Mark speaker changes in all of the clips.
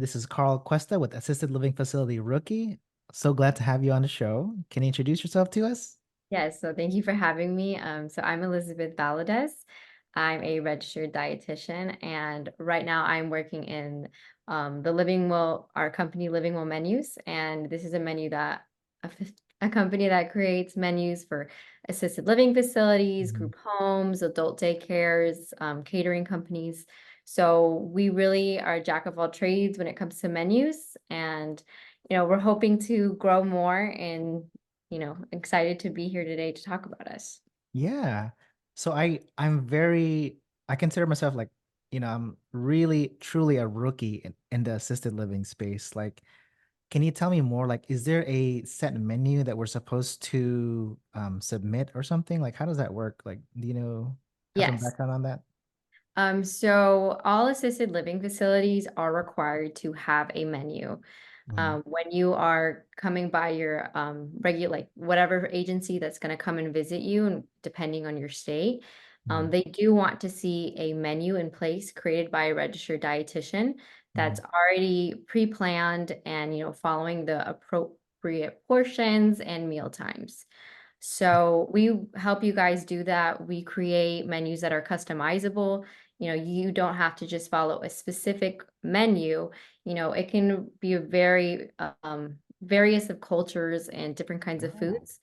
Speaker 1: This is Carl Cuesta with Assisted Living Facility Rookie. So glad to have you on the show. Can you introduce yourself to us?
Speaker 2: Yes, so thank you for having me. So I'm Elizabeth Valadez. I'm a registered dietitian, and right now I'm working in the Living Well, our company Living Well Menus, and this is a menu that a company that creates menus for assisted living facilities,
Speaker 1: Mhm.
Speaker 2: group homes, adult daycares, catering companies. So we really are a jack of all trades when it comes to menus, and we're hoping to grow more and excited to be here today to talk about us.
Speaker 1: Yeah. So I consider myself like, I'm really truly a rookie in the assisted living space. Like, can you tell me more? Like, is there a set menu that we're supposed to submit or something? Like, how does that work? Like, do you know, have some
Speaker 2: Yes.
Speaker 1: background on that?
Speaker 2: So all assisted living facilities are required to have a menu.
Speaker 1: Mhm.
Speaker 2: When you are coming by your regular, like whatever agency that's going to come and visit you, and depending on your state,
Speaker 1: Mhm.
Speaker 2: they do want to see a menu in place created by a registered dietitian that's
Speaker 1: Mhm.
Speaker 2: already pre-planned and following the appropriate portions and meal times. So we help you guys do that. We create menus that are customizable. You don't have to just follow a specific menu. It can be a very various of cultures and different kinds of
Speaker 1: Oh,
Speaker 2: foods.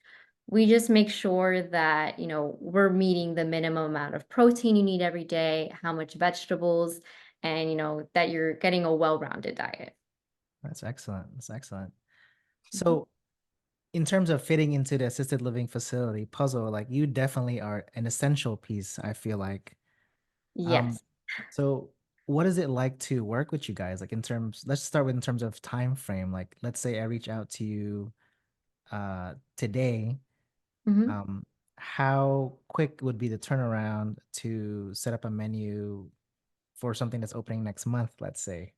Speaker 2: We just make sure that, we're meeting the minimum amount of protein you need every day, how much vegetables, and that you're getting a well-rounded diet.
Speaker 1: that's excellent. That's excellent. So in terms of fitting into the assisted living facility puzzle, like you definitely are an essential piece, I feel like. Um,
Speaker 2: Yes.
Speaker 1: so what is it like to work with you guys? Like in terms, let's start with in terms of time frame. Like let's say I reach out to you today.
Speaker 2: Mhm.
Speaker 1: Um, how quick would be the turnaround to set up a menu for something that's opening next month, let's say?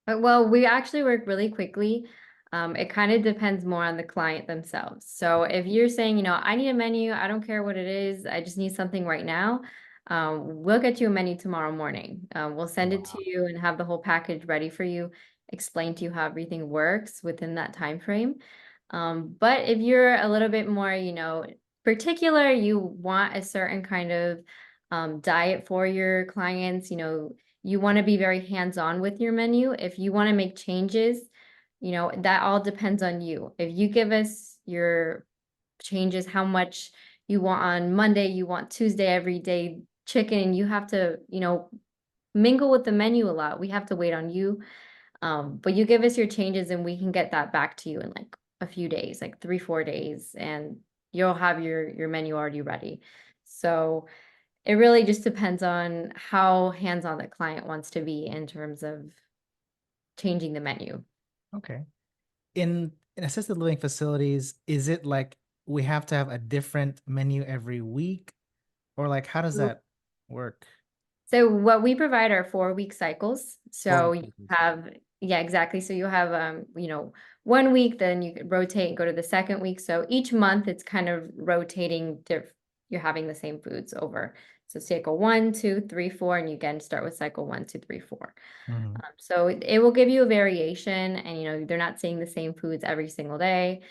Speaker 2: Well, we actually work really quickly. It kind of depends more on the client themselves. So if you're saying, I need a menu, I don't care what it is, I just need something right now, we'll get you a menu tomorrow morning. We'll send it
Speaker 1: Wow.
Speaker 2: to you and have the whole package ready for you, explain to you how everything works within that time frame. But if you're a little bit more, particular, you want a certain kind of diet for your clients, you want to be very hands-on with your menu. If you want to make changes, that all depends on you. If you give us your changes, how much you want on Monday, you want Tuesday every day chicken, and you have to, mingle with the menu a lot. We have to wait on you. But you give us your changes and we can get that back to you in like a few days, like 3, 4 days, and you'll have your menu already ready. So it really just depends on how hands-on the client wants to be in terms of changing the menu.
Speaker 1: Okay. In assisted living facilities, is it like we have to have a different menu every week? Or like how does that work?
Speaker 2: So what we provide are 4-week cycles.
Speaker 1: Four
Speaker 2: So
Speaker 1: week
Speaker 2: you
Speaker 1: cycles.
Speaker 2: have, yeah, exactly. So you have, 1 week, then you could rotate, go to the second week. So each month it's kind of rotating. You're having the same foods over. So cycle 1, 2, 3, 4, and you again start with cycle 1, 2, 3, 4.
Speaker 1: Mhm.
Speaker 2: So it will give you a variation, and they're not seeing the same foods every single day.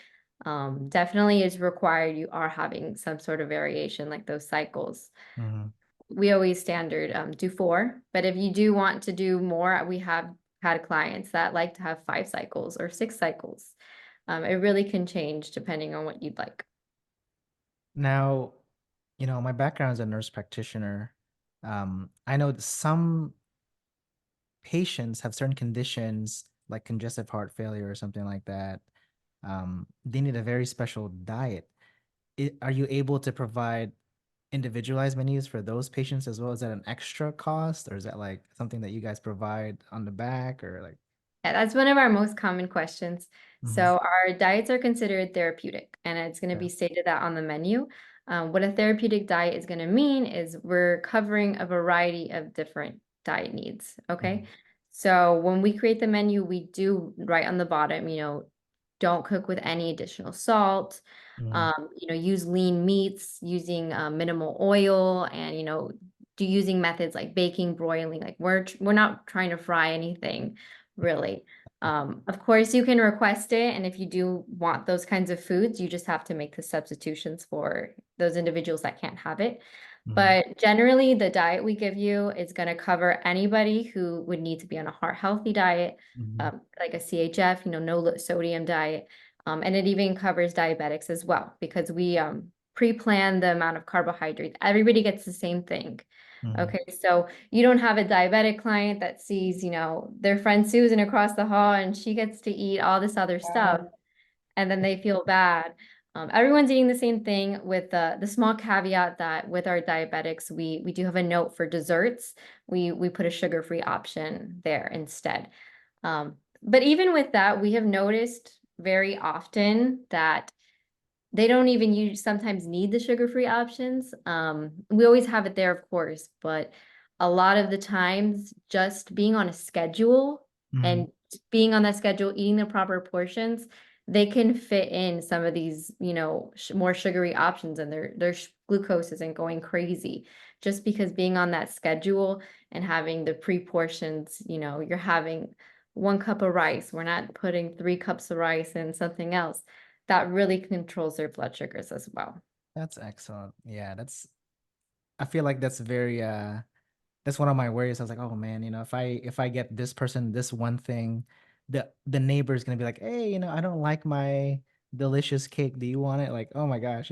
Speaker 2: Definitely is required. You are having some sort of variation like those cycles.
Speaker 1: Mhm.
Speaker 2: We always standard do 4, but if you do want to do more, we have had clients that like to have 5 cycles or 6 cycles. It really can change depending on what you'd like.
Speaker 1: Now, my background is a nurse practitioner. I know that some patients have certain conditions like congestive heart failure or something like that. They need a very special diet. Are you able to provide individualized menus for those patients as well? Is that an extra cost or is that like something that you guys provide on the back or like?
Speaker 2: Yeah, that's one of our most common questions.
Speaker 1: Mhm.
Speaker 2: So our diets are considered therapeutic, and it's going to
Speaker 1: Yeah.
Speaker 2: be stated that on the menu. What a therapeutic diet is going to mean is we're covering a variety of different diet needs. Okay.
Speaker 1: Mhm.
Speaker 2: So when we create the menu, we do right on the bottom, don't cook with any additional salt.
Speaker 1: Mhm.
Speaker 2: Use lean meats, using minimal oil, and do using methods like baking, broiling. Like we're not trying to fry anything. really. Of course, you can request it, and if you do want those kinds of foods, you just have to make the substitutions for those individuals that can't have it.
Speaker 1: Mhm,
Speaker 2: But generally, the diet we give you is going to cover anybody who would need to be on a heart healthy diet,
Speaker 1: mhm,
Speaker 2: like a CHF, no sodium diet. And it even covers diabetics as well, because we pre-plan the amount of carbohydrates. Everybody gets the same thing.
Speaker 1: mhm.
Speaker 2: Okay, so you don't have a diabetic client that sees, their friend Susan across the hall and she gets to eat all this other stuff and then they feel bad. Everyone's eating the same thing with the small caveat that with our diabetics, we do have a note for desserts. We put a sugar-free option there instead. But even with that, we have noticed very often that they don't even use sometimes need the sugar-free options. We always have it there, of course, but a lot of the times just being on a schedule
Speaker 1: Mhm.
Speaker 2: and being on that schedule, eating the proper portions, they can fit in some of these, more sugary options and their glucose isn't going crazy. Just because being on that schedule and having the pre-portions, you're having 1 cup of rice. We're not putting 3 cups of rice and something else that really controls their blood sugars as well.
Speaker 1: That's excellent. Yeah, I feel like that's one of my worries. I was like, oh man, if I get this person this one thing, the neighbor is gonna be like, hey, I don't like my delicious cake. Do you want it? Like, oh my gosh.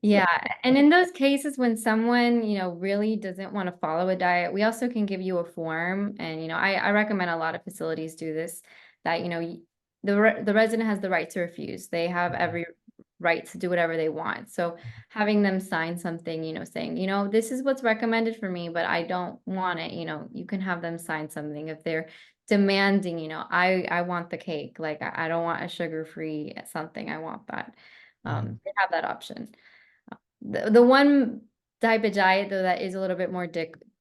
Speaker 2: Yeah, and in those cases when someone, really doesn't want to follow a diet, we also can give you a form. And, I recommend a lot of facilities do this, that, the resident has the right to refuse. They have every right to do whatever they want. So having them sign something, saying, this is what's recommended for me, but I don't want it, you can have them sign something if they're demanding, I want the cake. Like I don't want a sugar-free something. I want that.
Speaker 1: Mhm.
Speaker 2: They have that option. The one type of diet though that is a little bit more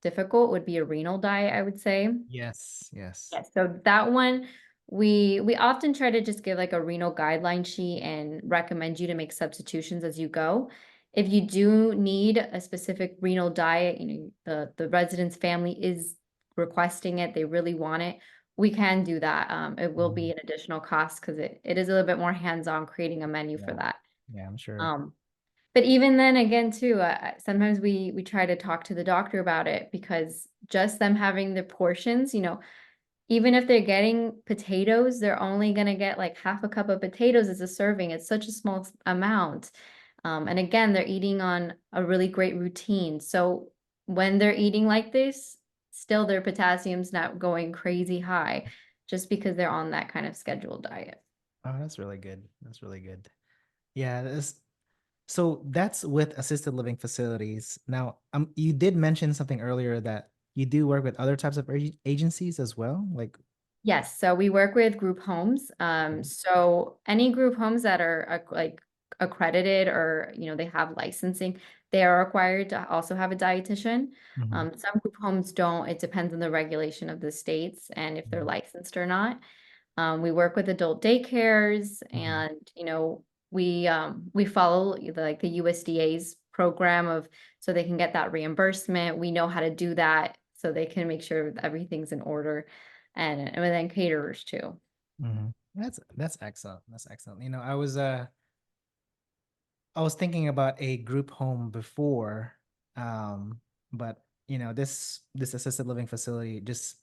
Speaker 2: difficult would be a renal diet, I would say.
Speaker 1: Yes, yes.
Speaker 2: Yes, so that one we often try to just give like a renal guideline sheet and recommend you to make substitutions as you go. If you do need a specific renal diet, the resident's family is requesting it, they really want it, we can do that. It will be
Speaker 1: Mhm.
Speaker 2: an additional cost because it is a little bit more hands-on creating a menu for
Speaker 1: Yeah,
Speaker 2: that.
Speaker 1: yeah, I'm sure.
Speaker 2: Um, but even then, again, too, sometimes we try to talk to the doctor about it because just them having the portions, even if they're getting potatoes, they're only gonna get like half a cup of potatoes as a serving. It's such a small amount. And again, they're eating on a really great routine. So when they're eating like this, still their potassium's not going crazy high just because they're on that kind of scheduled diet.
Speaker 1: Oh, that's really good. That's really good. Yeah, so that's with assisted living facilities. Now, you did mention something earlier that you do work with other types of agencies as well. Like,
Speaker 2: Yes, so we work with group homes. So any group homes that are like accredited or they have licensing, they are required to also have a dietitian.
Speaker 1: Mhm,
Speaker 2: Some group homes don't. It depends on the regulation of the states and if they're
Speaker 1: mhm,
Speaker 2: licensed or not. We work with adult daycares,
Speaker 1: mhm.
Speaker 2: and we follow like the USDA's program of so they can get that reimbursement. We know how to do that so they can make sure everything's in order, and then caterers too.
Speaker 1: Mhm. That's excellent. That's excellent. I was thinking about a group home before, um, but this assisted living facility just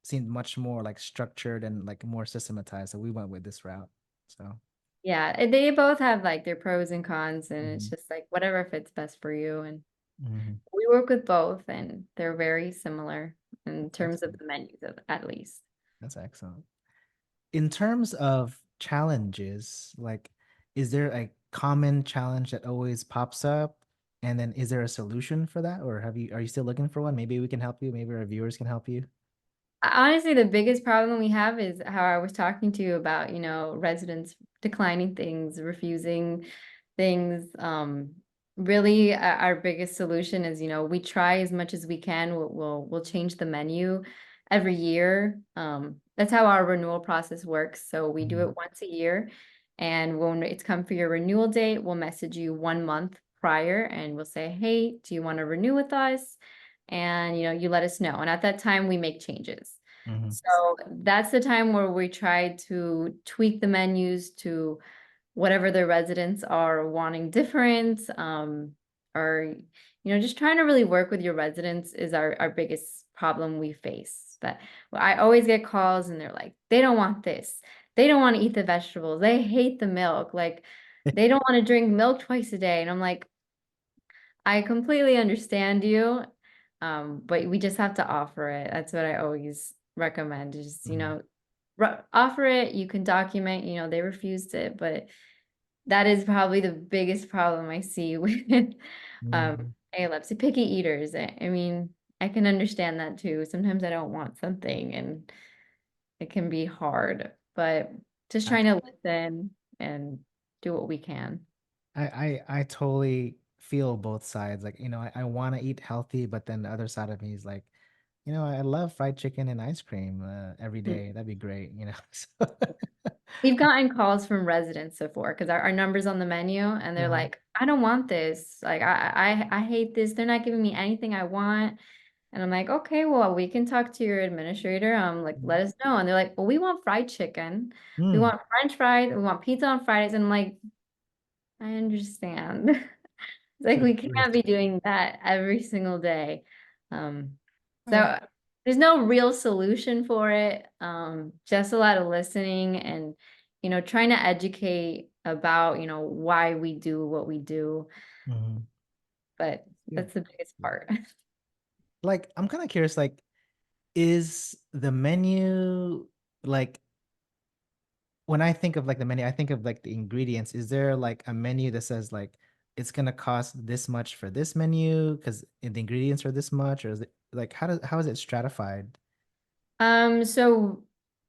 Speaker 1: seemed much more like structured and like more systematized. So we went with this route. So.
Speaker 2: Yeah, they both have like their pros and cons, and it's
Speaker 1: Mhm,
Speaker 2: just like whatever fits best for you. And
Speaker 1: mhm.
Speaker 2: we work with both, and they're very similar in
Speaker 1: That's
Speaker 2: terms of
Speaker 1: excellent.
Speaker 2: the menus at least.
Speaker 1: That's excellent. In terms of challenges, like, is there a common challenge that always pops up? And then is there a solution for that? Or are you still looking for one? Maybe we can help you. Maybe our viewers can help you.
Speaker 2: Honestly, the biggest problem we have is how I was talking to you about, residents declining things, refusing things. Really, our biggest solution is, we try as much as we can. We'll change the menu every year. That's how our renewal process works. So we do
Speaker 1: Mhm,
Speaker 2: it once a year, and when it's come for your renewal date, we'll message you 1 month prior, and we'll say, hey, do you want to renew with us? And you let us know. And at that time, we make changes.
Speaker 1: Mhm.
Speaker 2: So that's the time where we try to tweak the menus to whatever the residents are wanting different, or just trying to really work with your residents is our biggest problem we face. That I always get calls and they're like, they don't want this, they don't want to eat the vegetables, they hate the milk, like they don't want to drink milk twice a day. And I'm like, I completely understand you, but we just have to offer it. That's what I always recommend. Just,
Speaker 1: Mhm.
Speaker 2: offer it. You can document, they refused it, but that is probably the biggest problem I see with um,
Speaker 1: Mhm.
Speaker 2: ALFs, picky eaters. I mean, I can understand that too. Sometimes I don't want something and it can be hard, but just trying to listen and do what we can.
Speaker 1: I totally feel both sides. Like, I want to eat healthy, but then the other side of me is like, I love fried chicken and ice cream every day. That'd be great. So,
Speaker 2: We've gotten calls from residents before because our number's on the menu and they're
Speaker 1: Mhm.
Speaker 2: like, I don't want this. Like, I hate this. They're not giving me anything I want. And I'm like, okay, well, we can talk to your administrator. Like, let us know. And they're like, well, we want fried chicken. We
Speaker 1: Mm.
Speaker 2: want French fries. We want pizza on Fridays. And I'm like, I understand. It's like
Speaker 1: True,
Speaker 2: we
Speaker 1: true.
Speaker 2: can't be doing that every single day. Um,
Speaker 1: Okay.
Speaker 2: so there's no real solution for it. Just a lot of listening and, trying to educate about, why we do what we do.
Speaker 1: Mhm.
Speaker 2: But
Speaker 1: Good.
Speaker 2: that's the biggest part.
Speaker 1: Like, I'm kind of curious, like, is the menu like when I think of like the menu, I think of like the ingredients. Is there like a menu that says like it's gonna cost this much for this menu because the ingredients are this much, or is it like how is it stratified?
Speaker 2: So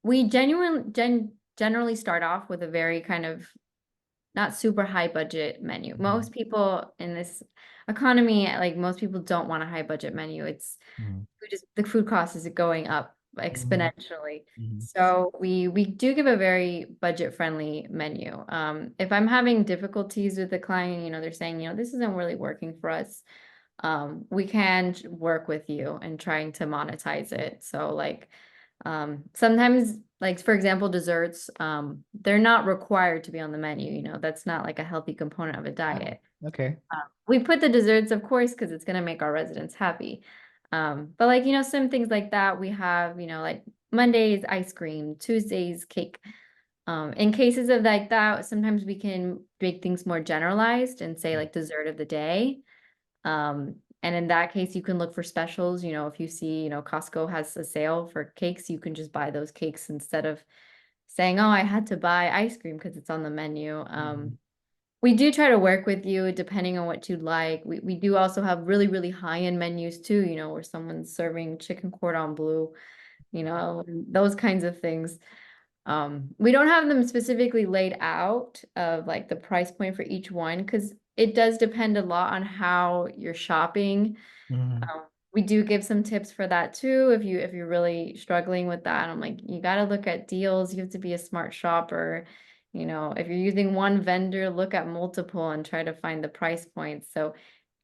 Speaker 2: we generally start off with a very kind of not super high budget menu.
Speaker 1: Mhm.
Speaker 2: Most people in this economy, like most people don't want a high budget menu. It's
Speaker 1: Mhm.
Speaker 2: the food cost is going up
Speaker 1: Mhm.
Speaker 2: exponentially.
Speaker 1: Mhm.
Speaker 2: So we do give a very budget friendly menu. If I'm having difficulties with the client, they're saying, this isn't really working for us. We can work with you and trying to monetize it. So like sometimes like for example, desserts, they're not required to be on the menu, that's not like a healthy component of a
Speaker 1: Ah,
Speaker 2: diet.
Speaker 1: okay.
Speaker 2: We put the desserts, of course, because it's going to make our residents happy. But like, some things like that, we have, like Mondays, ice cream, Tuesdays, cake. In cases of like that, sometimes we can make things more generalized and say like dessert of the day. And in that case, you can look for specials. If you see, Costco has a sale for cakes, you can just buy those cakes instead of saying, oh, I had to buy ice cream because it's on the menu.
Speaker 1: Mhm.
Speaker 2: We do try to work with you depending on what you'd like. We do also have really, really high-end menus too, where someone's serving chicken cordon bleu, and those kinds of things. We don't have them specifically laid out of like the price point for each one because it does depend a lot on how you're shopping.
Speaker 1: Mhm.
Speaker 2: We do give some tips for that too. If you're really struggling with that, I'm like, you got to look at deals. You have to be a smart shopper. If you're using one vendor, look at multiple and try to find the price points. So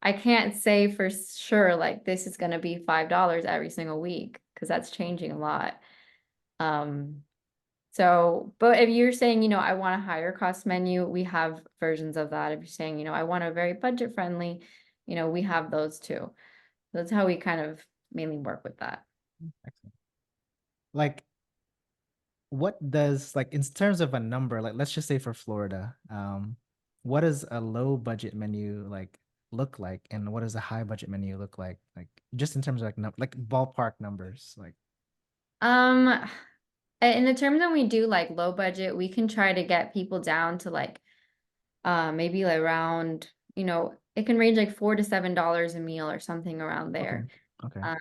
Speaker 2: I can't say for sure like this is going to be $5 every single week because that's changing a lot. Um, but if you're saying, I want a higher cost menu, we have versions of that. If you're saying, I want a very budget friendly, we have those too. That's how we kind of mainly work with that.
Speaker 1: Excellent. Like, what does like in terms of a number, like let's just say for Florida, what does a low budget menu like look like, and what does a high budget menu look like? Like just in terms of like like ballpark numbers, like.
Speaker 2: Um, in the terms when we do like low budget, we can try to get people down to like maybe like around, it can range like $4 to $7 a meal or something around
Speaker 1: Okay.
Speaker 2: there.
Speaker 1: Okay.
Speaker 2: Um,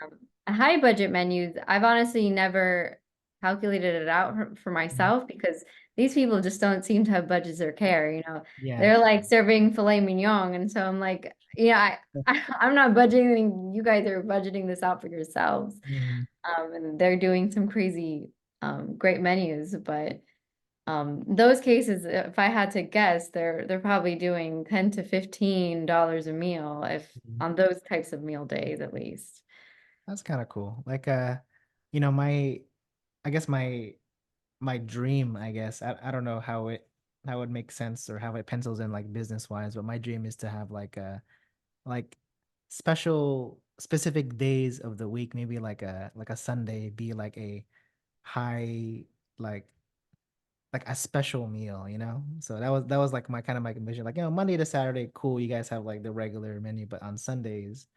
Speaker 2: a high budget menus, I've honestly never calculated it out for
Speaker 1: Mhm.
Speaker 2: myself because these people just don't seem to have budgets or care,
Speaker 1: Yeah.
Speaker 2: They're like serving filet mignon. And so I'm like, I'm not budgeting. You guys are budgeting this out for yourselves.
Speaker 1: Mhm.
Speaker 2: And they're doing some crazy, great menus, but those cases, if I had to guess, they're probably doing $10 to $15 a meal if
Speaker 1: Mhm.
Speaker 2: on those types of meal days at least.
Speaker 1: That's kind of cool. Like my I guess my dream, I guess. I don't know how it would make sense or how it pencils in like business wise, but my dream is to have like special specific days of the week, maybe like a Sunday be like a high like like a special meal, you know? So that was like my kind of my vision. Like, Monday to Saturday, cool, you guys have like the regular menu, but on Sundays,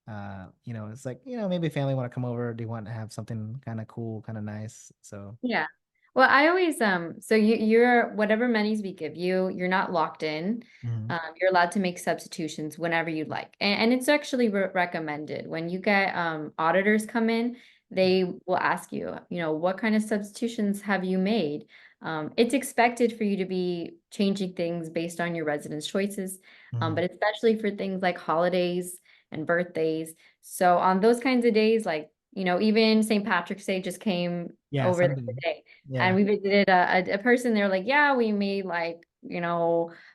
Speaker 1: it's like, maybe family want to come over, they want to have something kind of cool, kind of nice. So,
Speaker 2: Yeah. Well, I always so you're whatever menus we give you, you're not locked in.
Speaker 1: mhm,
Speaker 2: You're allowed to make substitutions whenever you'd like. And it's actually recommended. When you get auditors come in, they will ask you, what kind of substitutions have you made? It's expected for you to be changing things based on your residents' choices,
Speaker 1: mhm.
Speaker 2: but especially for things like holidays and birthdays. So on those kinds of days, like, even St. Patrick's Day just came
Speaker 1: Yeah,
Speaker 2: over
Speaker 1: Sunday.
Speaker 2: today. And
Speaker 1: Yeah.
Speaker 2: we visited a person. They're like, yeah, we made like,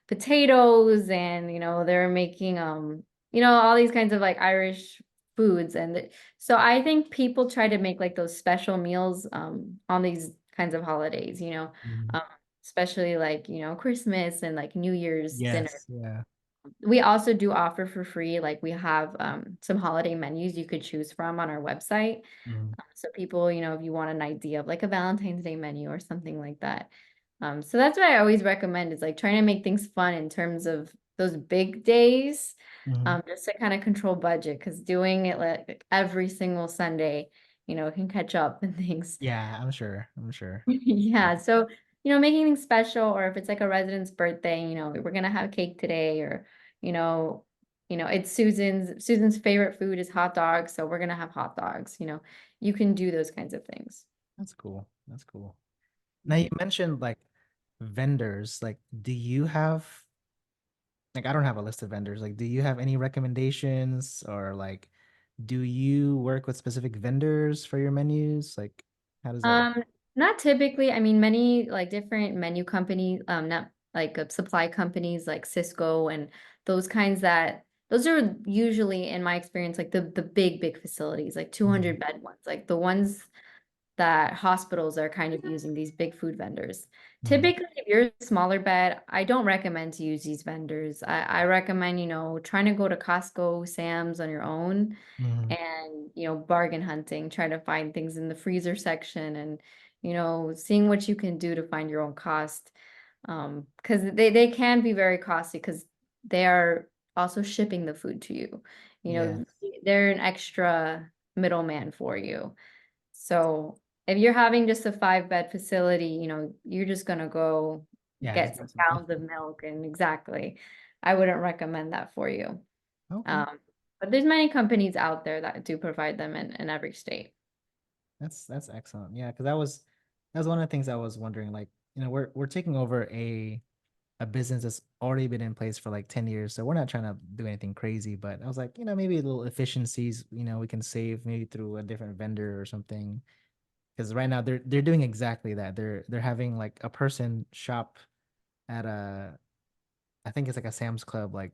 Speaker 2: potatoes and, they're making, all these kinds of like Irish foods. And so I think people try to make like those special meals, on these kinds of holidays,
Speaker 1: Mhm.
Speaker 2: um, especially like, Christmas and like New Year's dinner.
Speaker 1: Yes, yeah.
Speaker 2: We also do offer for free, like we have some holiday menus you could choose from on our website.
Speaker 1: Mhm,
Speaker 2: So people, if you want an idea of like a Valentine's Day menu or something like that. So that's what I always recommend is like trying to make things fun in terms of those big days,
Speaker 1: mhm.
Speaker 2: just to kind of control budget because doing it like every single Sunday, can catch up and things.
Speaker 1: Yeah, I'm sure. I'm sure.
Speaker 2: Yeah. So, making things special, or if it's like a resident's birthday, we're gonna have cake today, or, you know, it's Susan's favorite food is hot dogs, so we're gonna have hot dogs, you can do those kinds of things.
Speaker 1: That's cool. That's cool. Now you
Speaker 2: Mhm.
Speaker 1: mentioned like vendors. Like, do you have like I don't have a list of vendors. Like, do you have any recommendations or like do you work with specific vendors for your menus? Like, how does that work?
Speaker 2: Um, Not typically. I mean, many like different menu companies, not like supply companies like Cisco and those kinds that those are usually, in my experience, like the big facilities, like
Speaker 1: Mhm,
Speaker 2: 200 bed ones, like the ones that hospitals are kind of using these big food vendors.
Speaker 1: mhm,
Speaker 2: Typically, if you're a smaller bed, I don't recommend to use these vendors. I recommend, trying to go to Costco, Sam's on your own
Speaker 1: mhm.
Speaker 2: and, bargain hunting, trying to find things in the freezer section and, seeing what you can do to find your own cost. Because they can be very costly because they are also shipping the food to you. You
Speaker 1: Yes.
Speaker 2: know, they're an extra middleman for you. So if you're having just a 5-bed facility, you're just gonna go
Speaker 1: Yeah, just
Speaker 2: get
Speaker 1: grab
Speaker 2: some
Speaker 1: something.
Speaker 2: gallons of milk and exactly. I wouldn't recommend that for you.
Speaker 1: Okay.
Speaker 2: Um, but there's many companies out there that do provide them in every state.
Speaker 1: That's excellent. Yeah, because that was one of the things I was wondering. Like, we're taking over a business that's already been in place for like 10 years. So we're not trying to do anything crazy, but I was like, maybe little efficiencies, we can save maybe through a different vendor or something. Because right now they're doing exactly that. They're having like a person shop at I think it's like a Sam's Club, like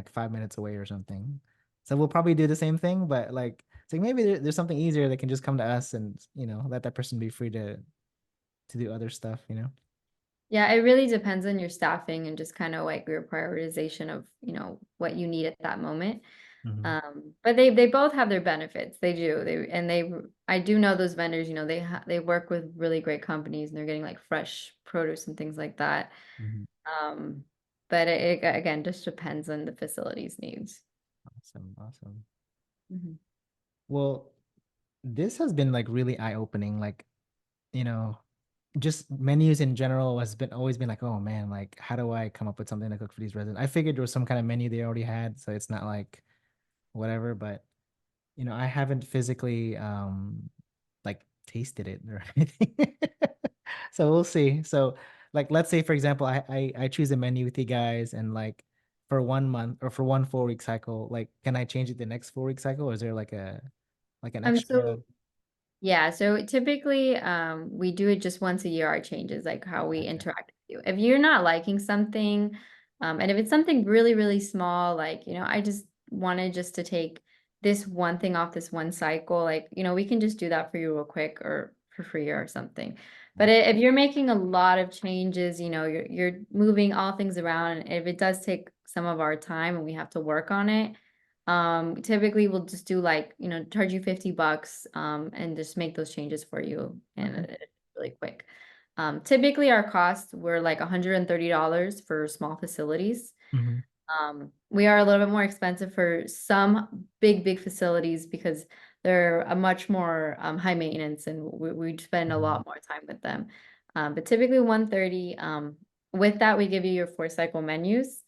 Speaker 1: 5 minutes away or something. So we'll probably do the same thing, but like it's like maybe there's something easier that can just come to us and let that person be free to do other stuff.
Speaker 2: Yeah, it really depends on your staffing and just kind of like your prioritization of, what you need at that moment.
Speaker 1: Hmm.
Speaker 2: But they both have their benefits. They do. I do know those vendors, they work with really great companies and they're getting like fresh produce and things like that.
Speaker 1: Hmm.
Speaker 2: Um, but it again just depends on the facility's needs.
Speaker 1: Awesome, awesome.
Speaker 2: Mhm.
Speaker 1: Well, this has been like really eye-opening. Like, you know, just menus in general has been always been like, oh man, like how do I come up with something to cook for these residents? I figured there was some kind of menu they already had, so it's not like whatever, but I haven't physically like tasted it or anything. So we'll see. So like let's say for example, I choose a menu with you guys and like for 1 month or for one 4-week cycle, like can I change it the next 4-week cycle or is there like an extra?
Speaker 2: So yeah, so typically we do it just once a year, our changes, like how we
Speaker 1: Gotcha.
Speaker 2: interact with you. If you're not liking something, and if it's something really, really small, like, I just wanted to take this one thing off this one cycle, like, we can just do that for you real quick or for free or something. But
Speaker 1: Nice.
Speaker 2: if you're making a lot of changes, you know, you're moving all things around, and if it does take some of our time and we have to work on it, typically we'll just do like, you know, charge you $50, and just make those changes for you and
Speaker 1: Okay.
Speaker 2: really quick. Typically our costs were like $130 for small facilities.
Speaker 1: Hmm.
Speaker 2: We are a little bit more expensive for some big facilities because they're a much more high maintenance, and we spend a
Speaker 1: Hmm.
Speaker 2: lot more time with them. But typically 130. With that, we give you your 4 cycle menus.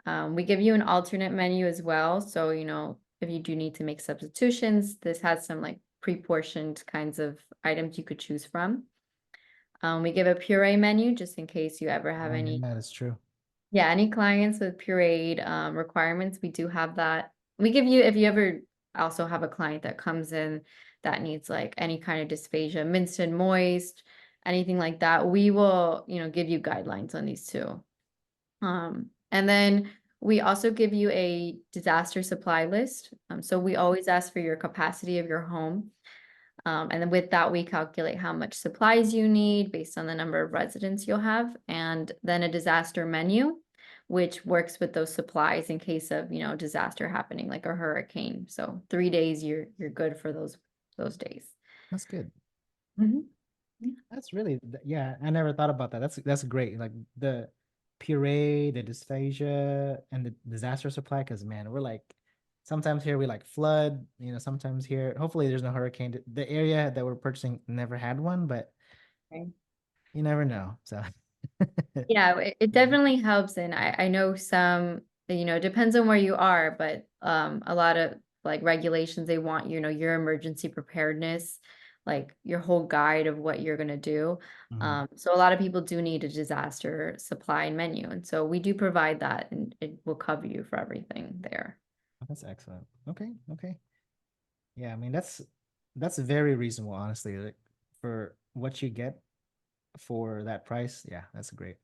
Speaker 2: We give you an alternate menu as well. So, you know, if you do need to make substitutions, this has some like pre-portioned kinds of items you could choose from. We give a puree menu just in case you ever have
Speaker 1: Oh yeah,
Speaker 2: any,
Speaker 1: that's true.
Speaker 2: yeah, any clients with pureed requirements. We do have that. We give you, if you ever also have a client that comes in that needs like any kind of dysphagia, minced and moist, anything like that, we will, you know, give you guidelines on these too. And then we also give you a disaster supply list. So we always ask for your capacity of your home. And then with that, we calculate how much supplies you need based on the number of residents you'll have, and then a disaster menu, which works with those supplies in case of, you know, disaster happening like a hurricane. So 3 days you're good for those days.
Speaker 1: That's good.
Speaker 2: Mhm.
Speaker 1: That's really, yeah, I never thought about that. That's great. Like the puree, the dysphagia, and the disaster supply. Because man, we're like sometimes here we like flood. You know, sometimes here. Hopefully, there's no hurricane. The area that we're purchasing never had one, but
Speaker 2: Okay.
Speaker 1: you never know. So,
Speaker 2: Yeah, it definitely helps. And I know some, you know, it depends on where you are, but a lot of like regulations, they want, you know, your emergency preparedness, like your whole guide of what you're gonna do.
Speaker 1: mhm.
Speaker 2: So a lot of people do need a disaster supply and menu. And so we do provide that, and it will cover you for everything there.
Speaker 1: That's excellent. Okay, okay. Yeah, I mean that's very reasonable, honestly. Like for what you get for that price, yeah, that's great.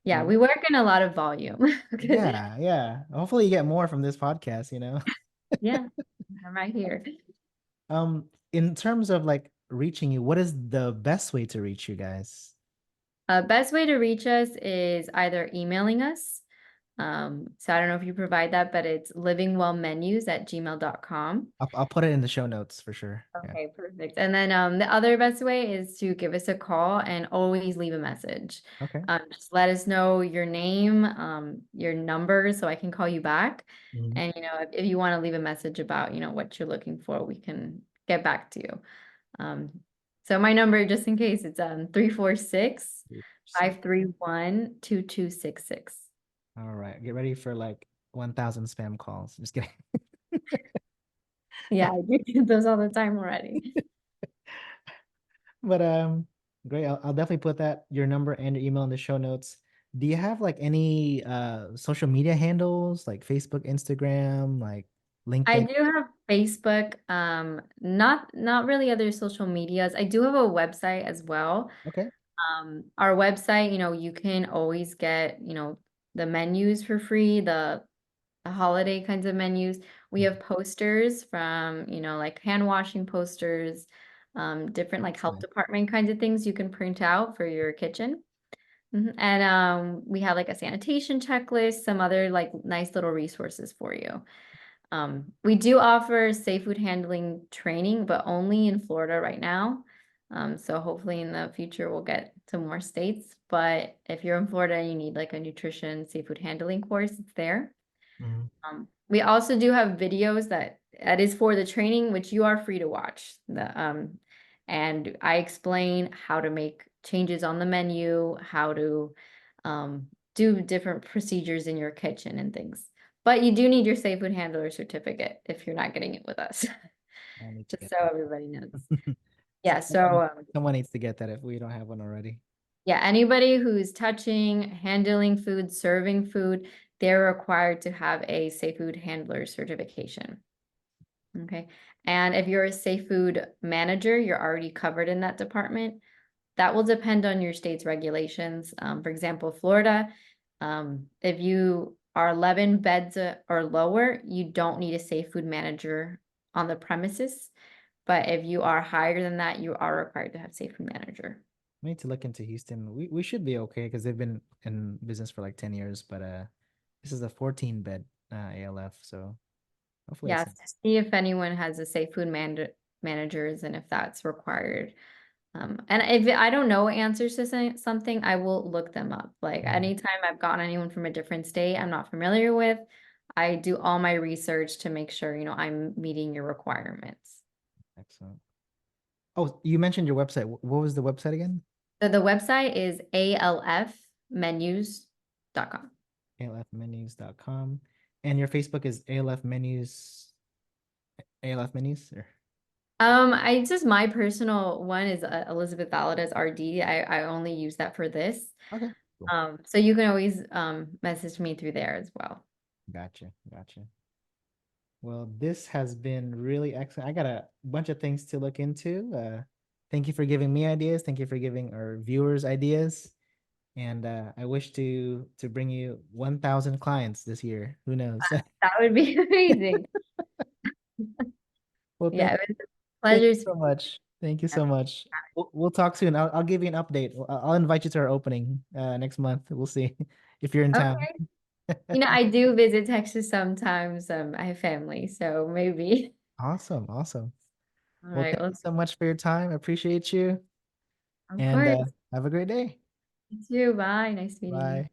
Speaker 2: Yeah,
Speaker 1: And
Speaker 2: we work in a lot of volume.
Speaker 1: yeah, yeah. Hopefully you get more from this podcast, you know.
Speaker 2: Yeah, I'm right here.
Speaker 1: In terms of like reaching you, what is the best way to reach you guys?
Speaker 2: Best way to reach us is either emailing us. So I don't know if you provide that, but it's livingwellmenus@gmail.com.
Speaker 1: I'll put it in the show notes for sure. Yeah.
Speaker 2: Okay, perfect. And then the other best way is to give us a call and always leave a message.
Speaker 1: Okay.
Speaker 2: Just let us know your name, your number, so I can call you back.
Speaker 1: Mhm.
Speaker 2: And you know, if you want to leave a message about, you know, what you're looking for, we can get back to you. Um, so my number, just in case, it's 346
Speaker 1: Six.
Speaker 2: 531 2266.
Speaker 1: All right. Get ready for like 1,000 spam calls. Just kidding.
Speaker 2: Yeah, I do get those all the time already.
Speaker 1: But great. I'll definitely put that your number and your email in the show notes. Do you have like any social media handles like Facebook, Instagram, like
Speaker 2: I
Speaker 1: LinkedIn?
Speaker 2: do have Facebook, not really other social medias. I do have a website as well.
Speaker 1: Okay.
Speaker 2: Our website, you know, you can always get, you know, the menus for free, the holiday kinds of menus. We
Speaker 1: Mhm.
Speaker 2: have posters from, you know, like hand washing posters, different like health
Speaker 1: Excellent.
Speaker 2: department kinds of things you can print out for your kitchen. And we have like a sanitation checklist, some other like nice little resources for you. We do offer safe food handling training, but only in Florida right now. So hopefully in the future we'll get to more states. But if you're in Florida and you need like a nutrition safe food handling course, it's there.
Speaker 1: Mhm.
Speaker 2: We also do have videos that is for the training, which you are free to watch. And I explain how to make changes on the menu, how to do different procedures in your kitchen and things. But you do need your safe food handler certificate if you're not getting it with us,
Speaker 1: I need to
Speaker 2: just
Speaker 1: get
Speaker 2: so
Speaker 1: that.
Speaker 2: everybody knows.
Speaker 1: So
Speaker 2: Yeah, so
Speaker 1: someone needs to get that if we don't have one already.
Speaker 2: yeah, anybody who's touching, handling food, serving food, they're required to have a safe food handler certification. Okay. And if you're a safe food manager, you're already covered in that department. That will depend on your state's regulations. For example, Florida, if you are 11 beds or lower, you don't need a safe food manager on the premises. But if you are higher than that, you are required to have safe food manager.
Speaker 1: I need to look into Houston. We should be okay because they've been in business for like 10 years, but this is a 14 bed ALF, so hopefully it's
Speaker 2: Yes, to see if anyone has a safe food managers and if that's required. And if I don't know answers to something, I will look them up. Like
Speaker 1: Mhm.
Speaker 2: anytime I've gotten anyone from a different state I'm not familiar with, I do all my research to make sure, I'm meeting your requirements.
Speaker 1: Excellent. Oh, you mentioned your website. What was the website again?
Speaker 2: So the website is alfmenus.com.
Speaker 1: alfmenus.com. And your Facebook is ALF Menus, ALF Menus? Or...
Speaker 2: I just my personal one is Elizabeth Valadez RD. I only use that for this.
Speaker 1: Okay, cool.
Speaker 2: So you can always message me through there as well.
Speaker 1: Gotcha, gotcha. Well, this has been really excellent. I got a bunch of things to look into. Thank you for giving me ideas. Thank you for giving our viewers ideas. And I wish to bring you 1,000 clients this year. Who knows?
Speaker 2: That would be amazing.
Speaker 1: Well,
Speaker 2: Yeah, it was a
Speaker 1: thank you
Speaker 2: pleasure
Speaker 1: so
Speaker 2: speaking.
Speaker 1: much. Thank you so much. We'll talk soon. I'll give you an update. I'll invite you to our opening next month. We'll see if you're in town.
Speaker 2: Okay. I do visit Texas sometimes. I have family, so maybe.
Speaker 1: Awesome, awesome.
Speaker 2: All
Speaker 1: Well,
Speaker 2: right.
Speaker 1: thank
Speaker 2: Well,
Speaker 1: you so much for your time. I appreciate you.
Speaker 2: of
Speaker 1: And
Speaker 2: course.
Speaker 1: have a great day.
Speaker 2: You too. Bye. Nice meeting you.
Speaker 1: Bye.